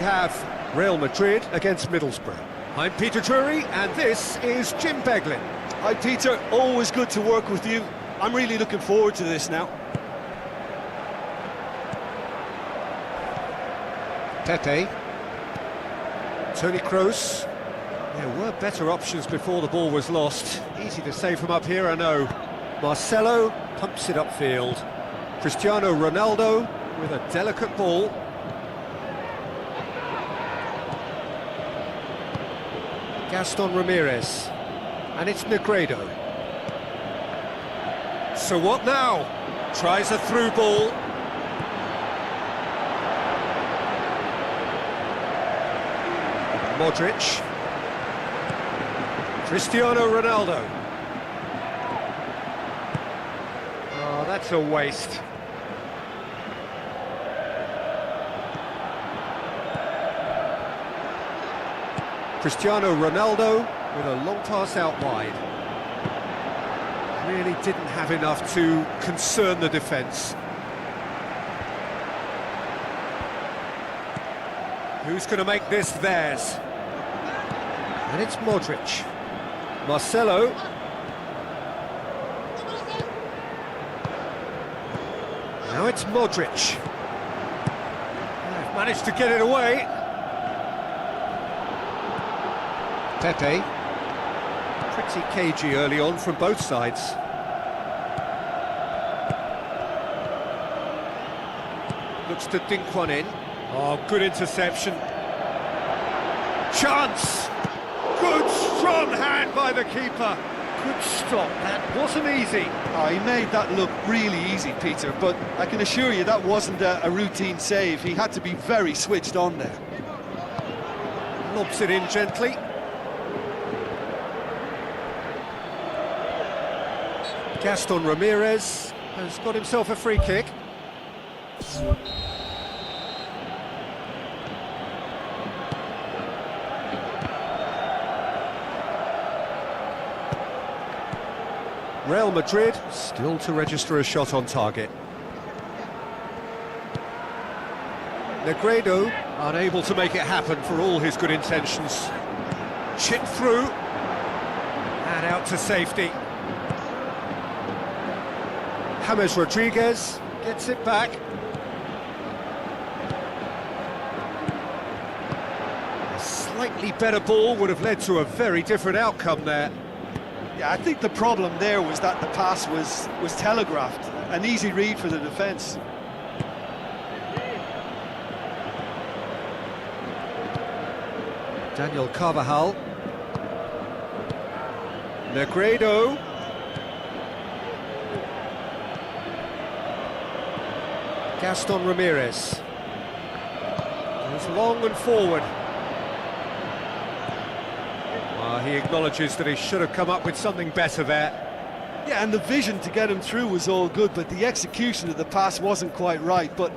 Have Real Madrid against Middlesbrough. I'm Peter Drury, and this is Jim Beglin. Hi Peter, always good to work with you. I'm really looking forward to this now. Pepe. Toni Kroos. There were better options before the ball was lost. Easy to say from up here, I know. Marcelo pumps it upfield. Cristiano Ronaldo with a delicate ball. Gaston Ramirez, and it's Negredo. So what now? Tries a through ball. Modric. Cristiano Ronaldo. Oh, that's a waste. Cristiano Ronaldo with a long pass out wide. Really didn't have enough to concern the defence. Who's going to make this theirs? And it's Modric. Marcelo. Now it's Modric. They've managed to get it away. Pepe. Pretty cagey early on from both sides. Looks to dink one in. Oh, good interception. Chance! Good strong hand by the keeper. Good stop, that wasn't easy. Oh, he made that look really easy, Peter, but I can assure you that wasn't a routine save. He had to be very switched on there. Lobs it in gently. Gaston Ramirez has got himself a free kick. Real Madrid still to register a shot on target. Negredo unable to make it happen for all his good intentions. Chip through and out to safety. James Rodriguez gets it back. A slightly better ball would have led to a very different outcome there. Yeah, I think the problem there was that the pass was telegraphed. An easy read for the defence. Daniel Carvajal. Negredo. Gaston Ramirez goes long and forward. He acknowledges that he should have come up with something better there. Yeah, and the vision to get him through was all good, but the execution of the pass wasn't quite right. But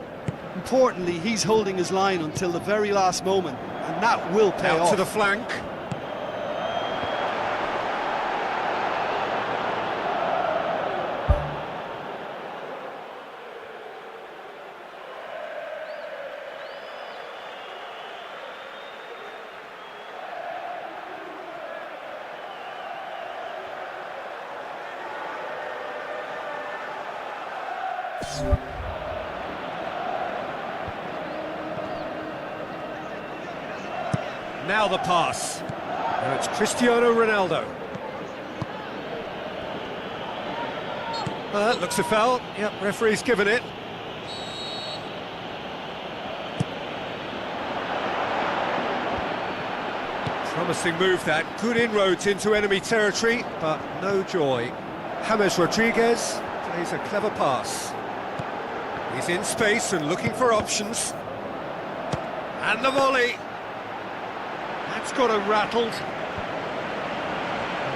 importantly, he's holding his line until the very last moment, and that will pay off. Out to the flank. Now the pass. Now it's Cristiano Ronaldo. That looks a foul. Yep, referee's given it. Promising move that. Good inroads into enemy territory, but no joy. James Rodriguez plays a clever pass. He's in space and looking for options. And the volley. That's got him rattled.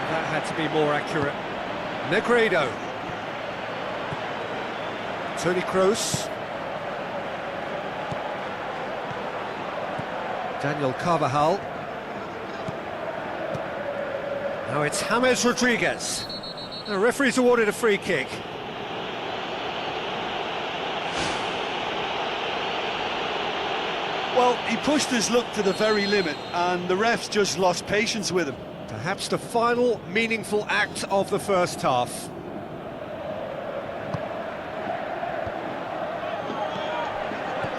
That had to be more accurate. Negredo. Toni Kroos. Daniel Carvajal. Now it's James Rodriguez. The referee's awarded a free kick. Well, he pushed his luck to the very limit, and the refs just lost patience with him. Perhaps the final meaningful act of the first half.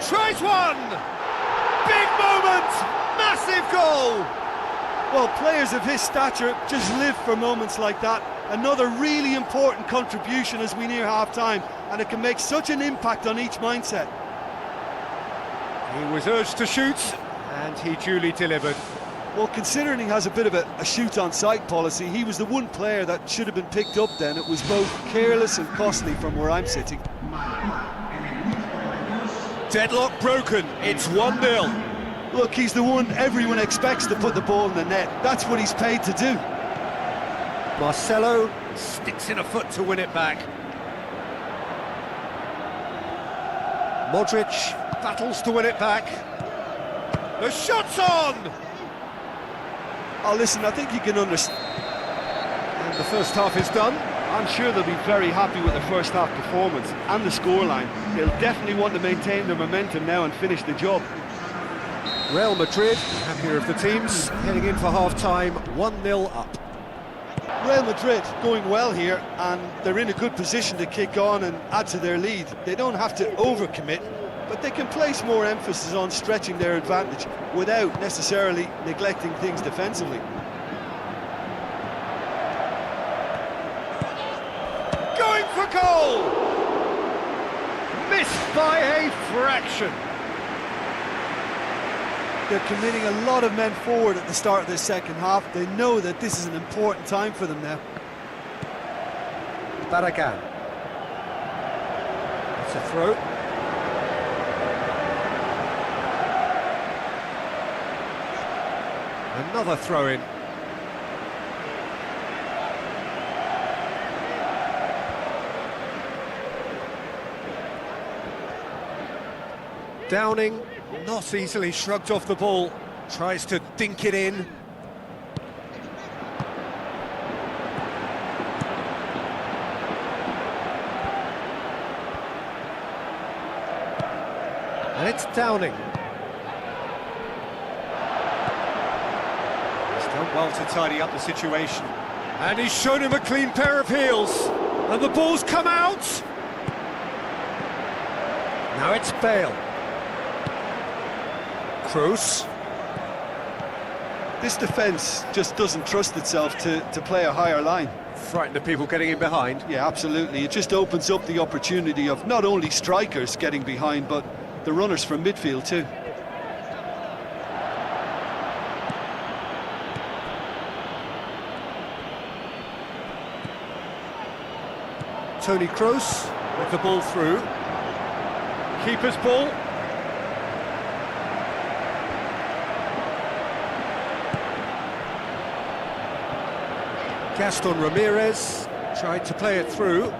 Tries one! Big moment! Massive goal! Well, players of his stature just live for moments like that. Another really important contribution as we near half-time, and it can make such an impact on each mindset. He was urged to shoot, and he duly delivered. Well, considering he has a bit of a shoot-on-sight policy, he was the one player that should have been picked up then. It was both careless and costly from where I'm sitting. Deadlock broken, it's 1-0. Look, he's the one everyone expects to put the ball in the net. That's what he's paid to do. Marcelo sticks in a foot to win it back. Modric battles to win it back. The shot's on! Oh, listen, I think you can understand. And the first half is done. I'm sure they'll be very happy with the first half performance and the scoreline. They'll definitely want to maintain their momentum now and finish the job. Real Madrid, happier of the teams, heading in for half-time, 1-0 up. Real Madrid going well here, and they're in a good position to kick on and add to their lead. They don't have to overcommit, but they can place more emphasis on stretching their advantage without necessarily neglecting things defensively. Going for goal! Missed by a fraction. They're committing a lot of men forward at the start of this second half. They know that this is an important time for them now. Barragan. It's a throw. Another throw-in. Downing, not easily shrugged off the ball, tries to dink it in. And it's Downing. He's done well to tidy up the situation. And he's shown him a clean pair of heels. And the ball's come out. Now it's Bale. Kroos. This defence just doesn't trust itself to play a higher line. Frightened of people getting in behind. Yeah, absolutely. It just opens up the opportunity of not only strikers getting behind, but the runners from midfield too. Toni Kroos with the ball through. Keeper's ball. Gaston Ramirez tried to play it through.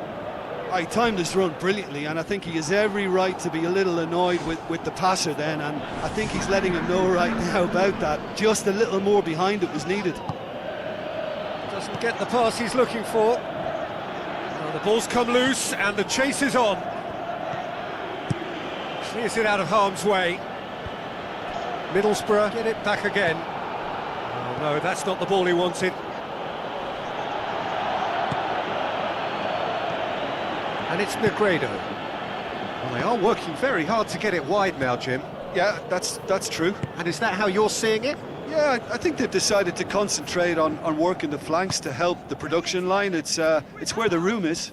He timed his run brilliantly, and I think he has every right to be a little annoyed with the passer then, and I think he's letting him know right now about that. Just a little more behind it was needed. Doesn't get the pass he's looking for. Now the ball's come loose and the chase is on. Clears it out of harm's way. Middlesbrough get it back again. Oh no, that's not the ball he wanted. And it's Negredo. Well, they are working very hard to get it wide now, Jim. Yeah, that's true. And is that how you're seeing it? Yeah, I think they've decided to concentrate on working the flanks to help the production line. It's where the room is.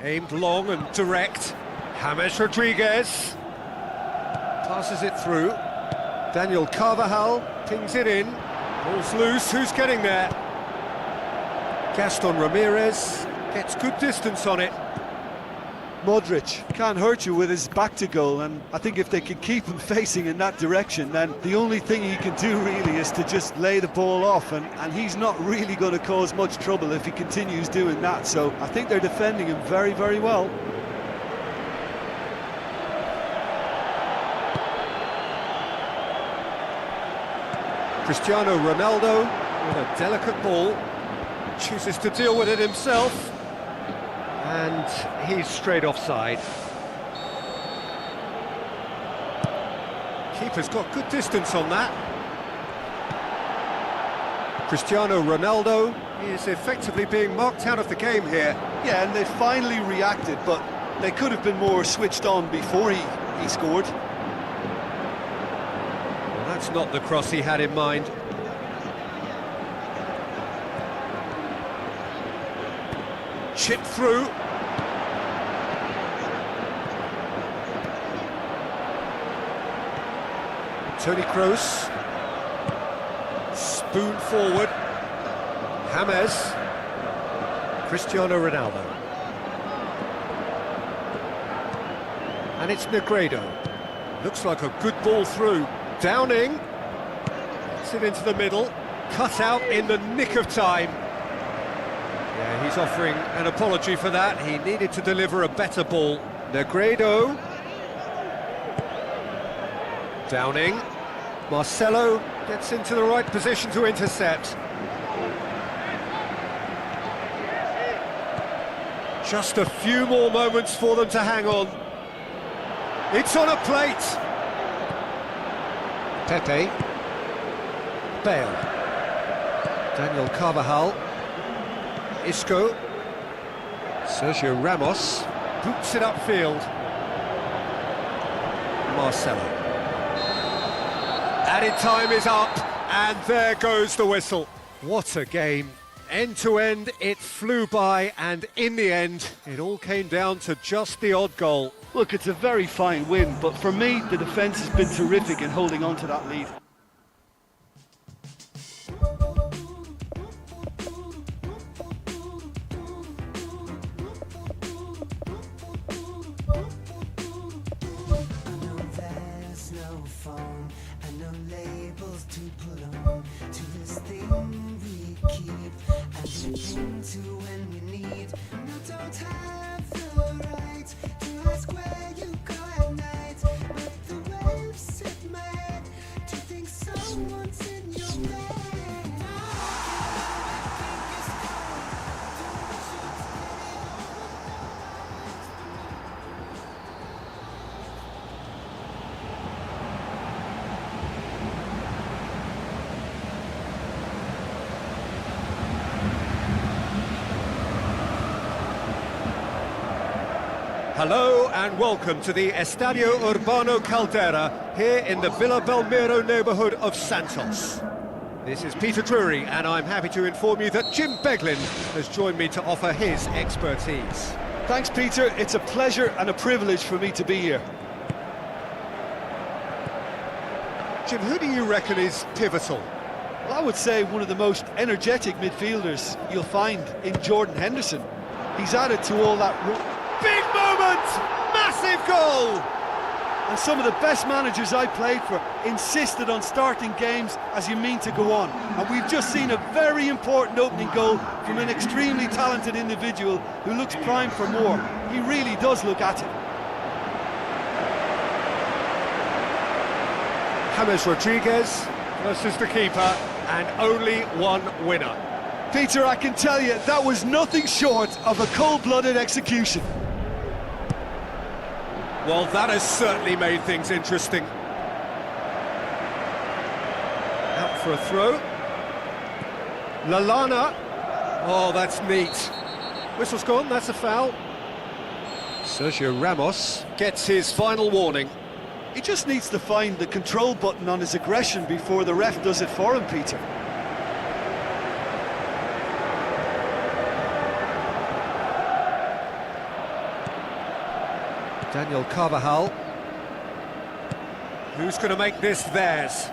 Aimed long and direct. James Rodriguez passes it through. Daniel Carvajal pings it in. Ball's loose, who's getting there? Gaston Ramirez gets good distance on it. Modric can't hurt you with his back to goal, and I think if they can keep him facing in that direction, then the only thing he can do really is to just lay the ball off, and he's not really going to cause much trouble if he continues doing that. So I think they're defending him very, very well. Cristiano Ronaldo with a delicate ball, chooses to deal with it himself, and he's straight offside. goalkeeper's got good distance on that. Cristiano Ronaldo is effectively being marked out of the game here. Yeah, and they finally reacted, but they could have been more switched on before he scored. Well, that's not the cross he had in mind. Chip through. Toni Kroos. Spoon forward. James. Cristiano Ronaldo. And it's Negredo. Looks like a good ball through. Downing. Gets it into the middle. Cut out in the nick of time. Yeah, he's offering an apology for that. He needed to deliver a better ball. Negredo. Downing. Marcelo gets into the right position to intercept. Just a few more moments for them to hang on. It's on a plate. Pepe. Bale. Daniel Carvajal. Isco. Sergio Ramos. Boots it upfield. Marcelo. Added time is up, and there goes the whistle. What a game. End to end, it flew by, and in the end, it all came down to just the odd goal. Look, it's a very fine win, but for me, the defence has been terrific in holding on to that lead. To when we need, you don't have the right to ask where you go at night, but the waves hit my head to think someone's in your bed. Hello and welcome to the Estadio Urbano Caldera here in the Villa Belmiro neighbourhood of Santos. This is Peter Drury and I'm happy to inform you that Jim Beglin has joined me to offer his expertise. Thanks, Peter. It's a pleasure and a privilege for me to be here. Jim, who do you reckon is pivotal? Well, I would say one of the most energetic midfielders you'll find in Jordan Henderson. He's added to all that... Big moment! Massive goal! And some of the best managers I played for insisted on starting games as you mean to go on. And we've just seen a very important opening goal from an extremely talented individual who looks primed for more. He really does look at it. James Rodriguez versus the keeper, and only one winner. Peter, I can tell you, that was nothing short of a cold-blooded execution. Well, that has certainly made things interesting. Out for a throw. Lallana. Oh, that's neat. Whistle's gone, that's a foul. Sergio Ramos gets his final warning. He just needs to find the control button on his aggression before the ref does it for him, Peter. Daniel Carvajal. Who's going to make this theirs?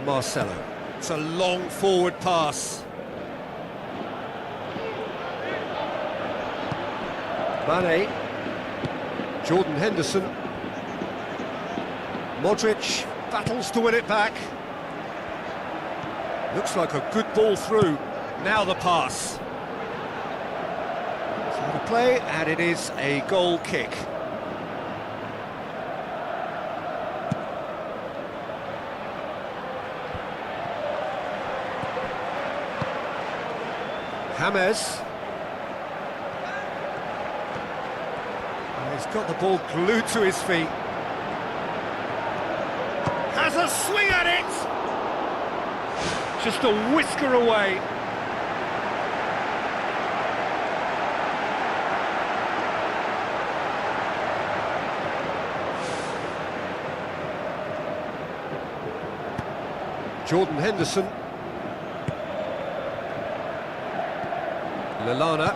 Marcelo. It's a long forward pass. Mane. Jordan Henderson. Modric battles to win it back. Looks like a good ball through. Now the pass. So the play, and it is a goal kick. James. He's got the ball glued to his feet. Has a swing at it! Just a whisker away. Jordan Henderson. Lallana.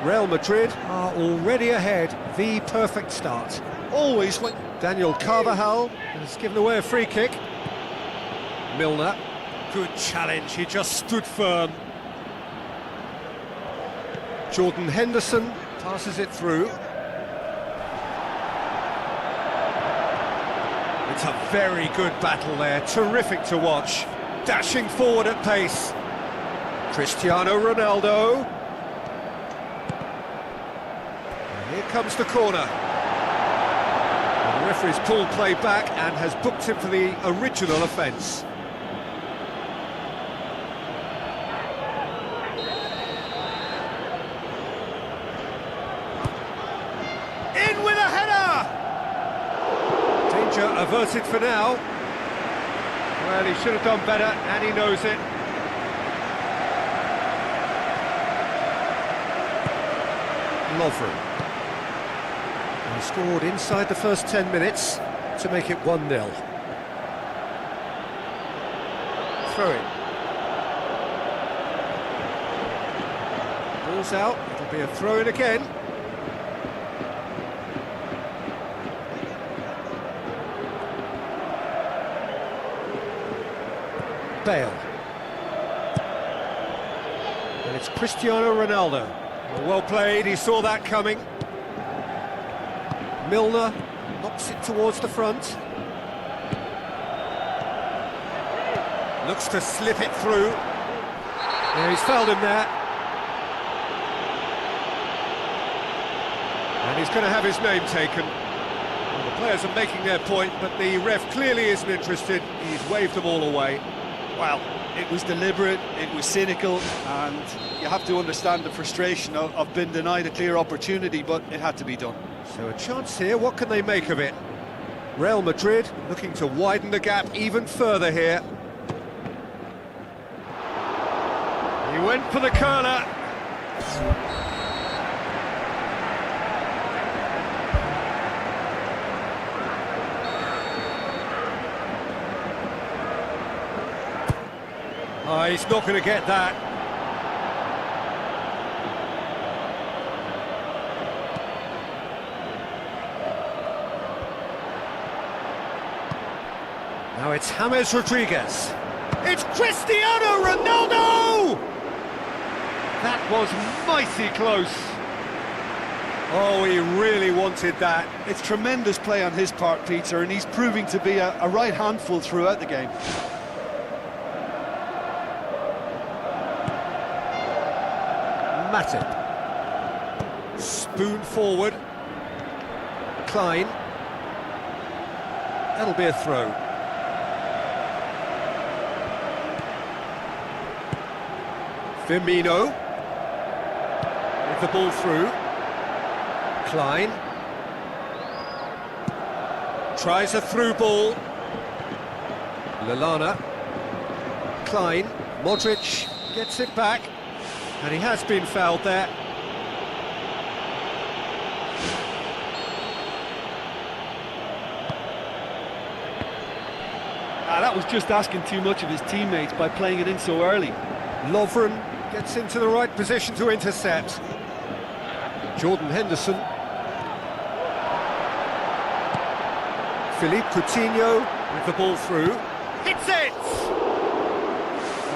Real Madrid are already ahead. The perfect start. Always when... Daniel Carvajal has given away a free kick. Milner. Good challenge, he just stood firm. Jordan Henderson passes it through. It's a very good battle there, terrific to watch. Dashing forward at pace. Cristiano Ronaldo. And here comes the corner. The referee's pulled play back and has booked him for the original offence. In with a header! Danger averted for now. Well, he should have done better, and he knows it. Lovren. He scored inside the first 10 minutes to make it 1-0. Throw in. Ball's out, it'll be a throw in again. Bale. And it's Cristiano Ronaldo. Well played, he saw that coming. Milner knocks it towards the front. Looks to slip it through. Yeah, he's fouled him there. And he's going to have his name taken. Well, the players are making their point, but the ref clearly isn't interested. He's waved them all away. Well, it was deliberate, it was cynical, and you have to understand the frustration of being denied a clear opportunity, but it had to be done. So a chance here, what can they make of it? Real Madrid looking to widen the gap even further here. He went for the curler. Oh, he's not going to get that. Now it's James Rodriguez. It's Cristiano Ronaldo! That was mighty close. Oh, he really wanted that. It's tremendous play on his part, Peter, and he's proving to be a right handful throughout the game. Matip. Spoon forward. Klein. That'll be a throw. Firmino. With the ball through. Klein. Tries a through ball. Lallana. Klein. Modric gets it back. And he has been fouled there. That was just asking too much of his teammates by playing it in so early. Lovren gets into the right position to intercept. Jordan Henderson. Philippe Coutinho with the ball through. Hits it!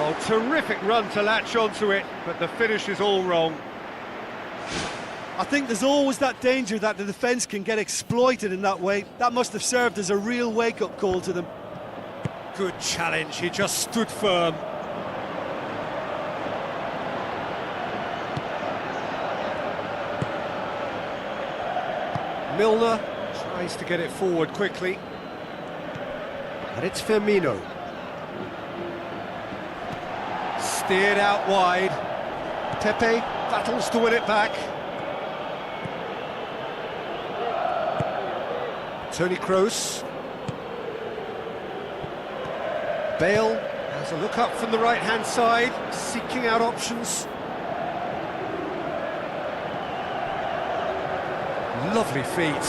Oh, terrific run to latch onto it, but the finish is all wrong. I think there's always that danger that the defence can get exploited in that way. That must have served as a real wake-up call to them. Good challenge, he just stood firm. Milner tries to get it forward quickly. And it's Firmino. Steered out wide. Pepe battles to win it back. Toni Kroos. Bale has a look up from the right-hand side, seeking out options. Lovely feet.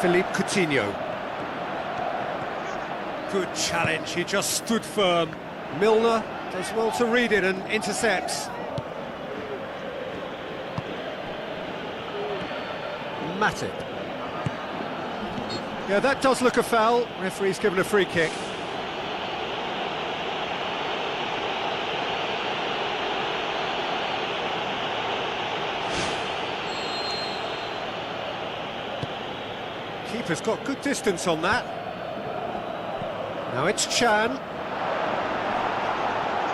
Philippe Coutinho. Good challenge, he just stood firm. Milner does well to read it and intercepts. Matip. Yeah, that does look a foul. Referee's given a free kick. Keeper's got good distance on that. Now it's Chan.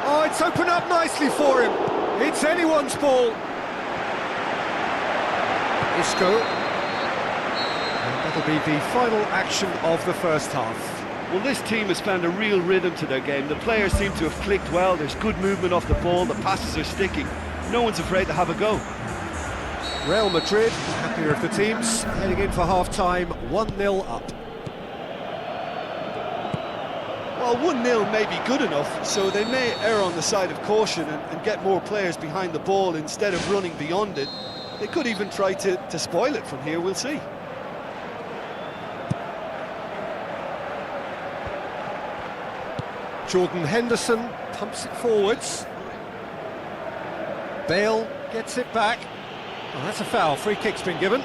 Oh, it's opened up nicely for him. It's anyone's ball. Isco. And that'll be the final action of the first half. Well, this team has found a real rhythm to their game. The players seem to have clicked well. There's good movement off the ball. The passes are sticking. No one's afraid to have a go. Real Madrid, happier of the teams, heading in for half-time, 1-0 up. Well, 1-0 may be good enough, so they may err on the side of caution and get more players behind the ball instead of running beyond it. They could even try to spoil it from here, we'll see. Jordan Henderson pumps it forwards. Bale gets it back. Oh, that's a foul, free kick's been given.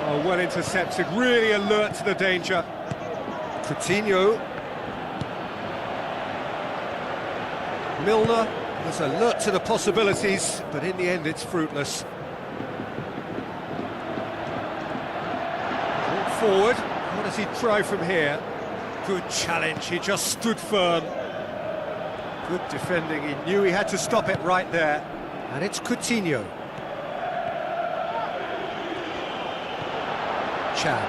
Oh, well intercepted, really alert to the danger. Coutinho. Milner was alert to the possibilities, but in the end it's fruitless. Forward, what does he try from here? Good challenge, he just stood firm. Good defending, he knew he had to stop it right there. And it's Coutinho. Chan.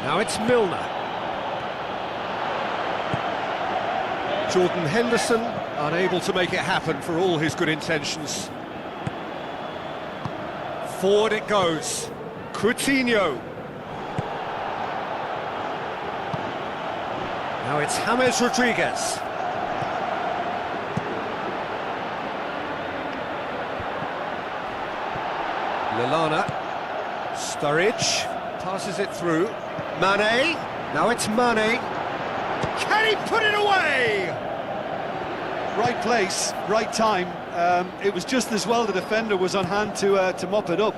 Now it's Milner. Jordan Henderson, unable to make it happen for all his good intentions. Forward it goes. Coutinho. Now it's James Rodriguez. Lallana. Sturridge passes it through. Mane. Now it's Mane. Can he put it away? Right place, right time. It was just as well the defender was on hand to mop it up.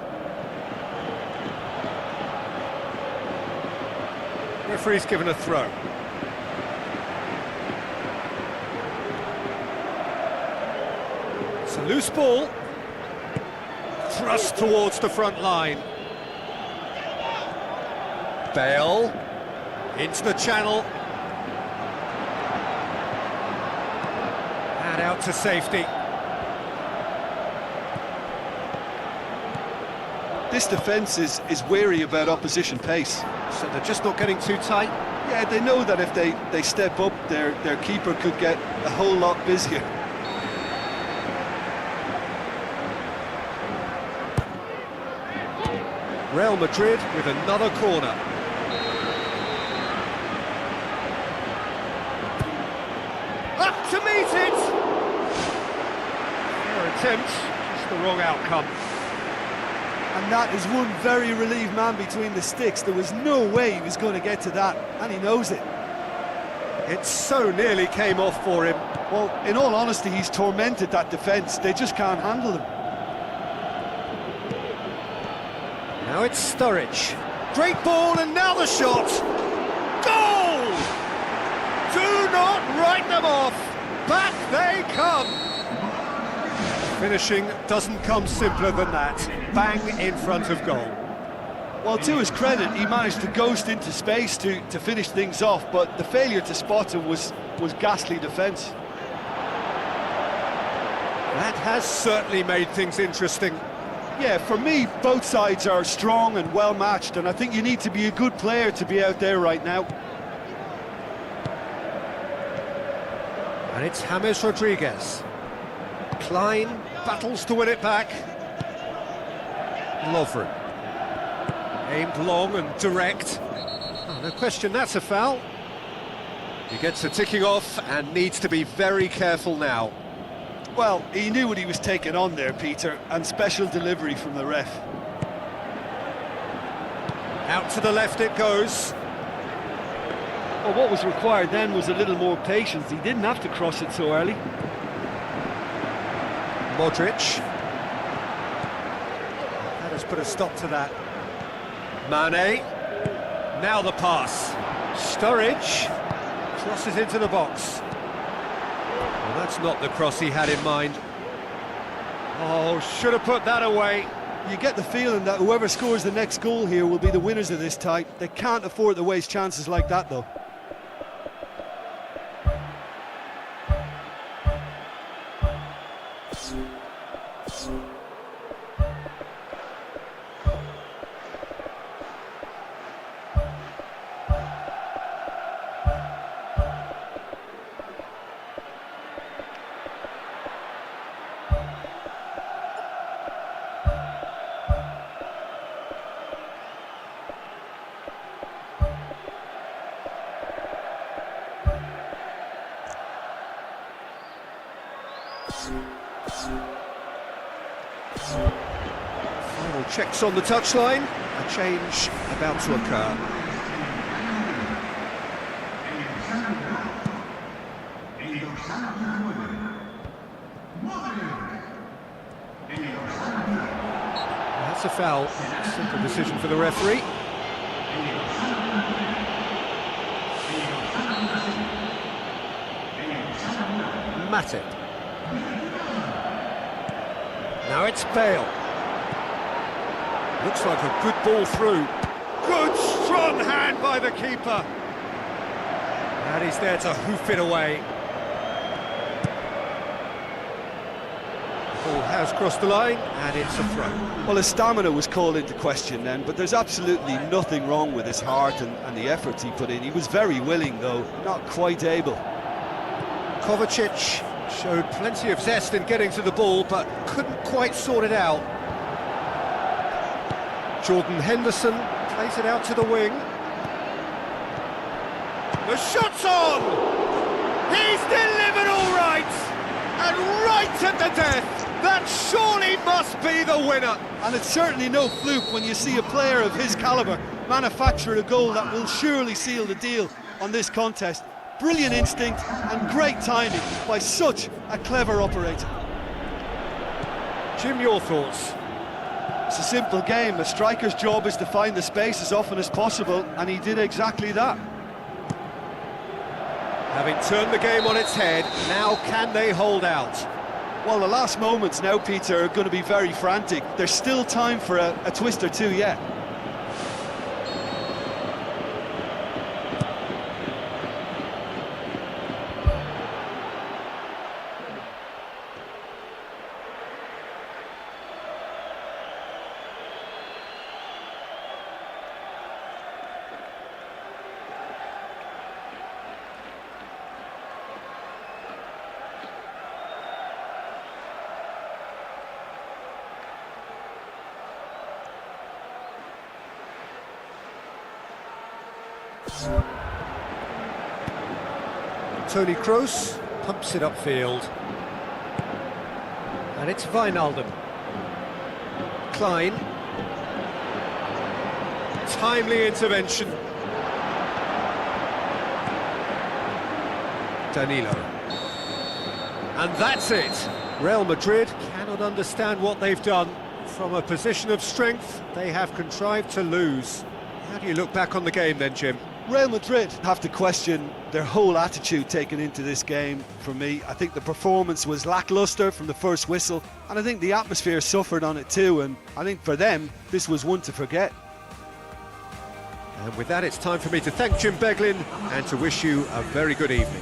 Referee's given a throw. It's a loose ball. Thrust towards the front line. Bale into the channel. And out to safety. This defence is wary about opposition pace. So they're just not getting too tight. Yeah, they know that if they step up, their keeper could get a whole lot busier. Real Madrid with another corner. Up to meet it! Fair attempt, just the wrong outcome. And that is one very relieved man between the sticks. There was no way he was going to get to that, and he knows it. It so nearly came off for him. Well, in all honesty, he's tormented that defence. They just can't handle him. Now it's Sturridge. Great ball, and now the shot. Goal! Do not write them off. Back they come. Finishing doesn't come simpler than that. Bang in front of goal. Well, to his credit, he managed to ghost into space to finish things off, but the failure to spot him was ghastly defence. That has certainly made things interesting. Yeah, for me, both sides are strong and well matched, and I think you need to be a good player to be out there right now. And it's James Rodriguez. Klein battles to win it back. Lovren. Aimed long and direct. Oh, no question, that's a foul. He gets the ticking off and needs to be very careful now. Well, he knew what he was taking on there, Peter, and special delivery from the ref. Out to the left it goes. Well, what was required then was a little more patience. He didn't have to cross it so early. Modric. That has put a stop to that. Mane. Now the pass. Sturridge crosses into the box. Well, that's not the cross he had in mind. Oh, should have put that away. You get the feeling that whoever scores the next goal here will be the winners of this tie. They can't afford to waste chances like that, though. Final checks on the touchline. A change about to occur. That's a foul. Simple decision for the referee. Matip. Now it's Bale. Looks like a good ball through. Good strong hand by the keeper. And he's there to hoof it away. The ball has crossed the line and it's a throw. Well, his stamina was called into question then, but there's absolutely nothing wrong with his heart and the efforts he put in. He was very willing, though, not quite able. Kovacic showed plenty of zest in getting to the ball, but couldn't quite sort it out. Jordan Henderson plays it out to the wing. The shot's on! He's delivered all right! And right at the death! That surely must be the winner! And it's certainly no fluke when you see a player of his calibre manufacture a goal that will surely seal the deal on this contest. Brilliant instinct and great timing by such a clever operator. Jim, your thoughts? It's a simple game. A striker's job is to find the space as often as possible, and he did exactly that. Having turned the game on its head, now can they hold out? Well, the last moments now, Peter, are going to be very frantic. There's still time for a twist or two yet. Toni Kroos pumps it upfield. And it's Wijnaldum. Klein. Timely intervention. Danilo. And that's it. Real Madrid cannot understand what they've done. From a position of strength, they have contrived to lose. How do you look back on the game then, Jim? Real Madrid have to question their whole attitude taken into this game. For me, I think the performance was lacklustre from the first whistle, and I think the atmosphere suffered on it too, and I think for them this was one to forget. And with that, it's time for me to thank Jim Beglin and to wish you a very good evening.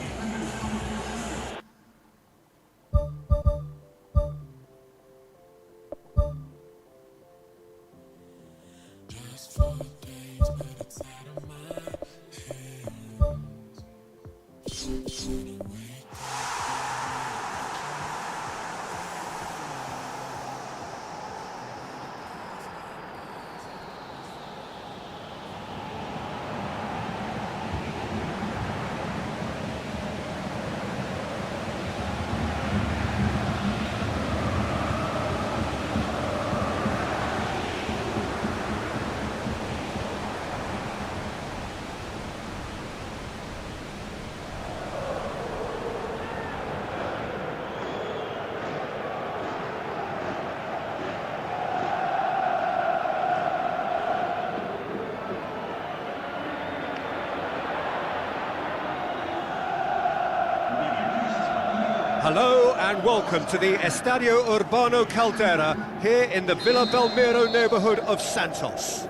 Hello and welcome to the Estadio Urbano Caldera here in the Villa Belmiro neighbourhood of Santos.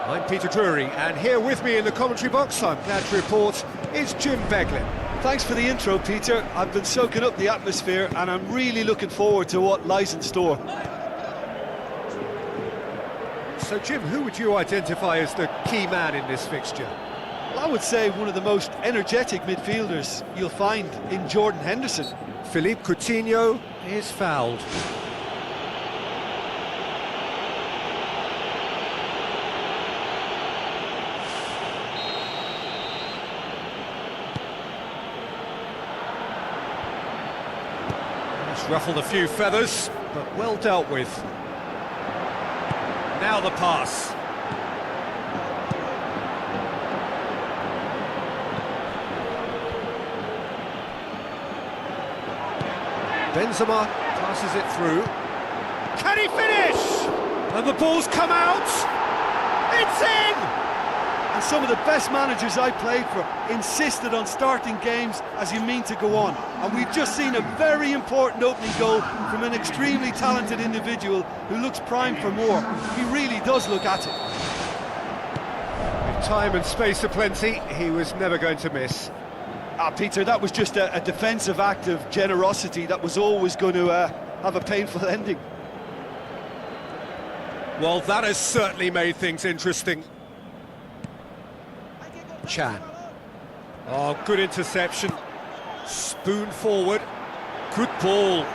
I'm Peter Drury, and here with me in the commentary box, I'm glad to report, is Jim Beglin. Thanks for the intro, Peter. I've been soaking up the atmosphere and I'm really looking forward to what lies in store. So Jim, who would you identify as the key man in this fixture? I would say one of the most energetic midfielders you'll find in Jordan Henderson. Philippe Coutinho is fouled. It's ruffled a few feathers, but well dealt with. Now the pass. Benzema passes it through. Can he finish? And the ball's come out. It's in! And some of the best managers I played for insisted on starting games as you mean to go on. And we've just seen a very important opening goal from an extremely talented individual who looks primed for more. He really does look at it. With time and space aplenty, he was never going to miss. Peter, that was just a defensive act of generosity that was always going to have a painful ending. Well, that has certainly made things interesting. Chan. Oh, good interception. Spoon forward. Good ball.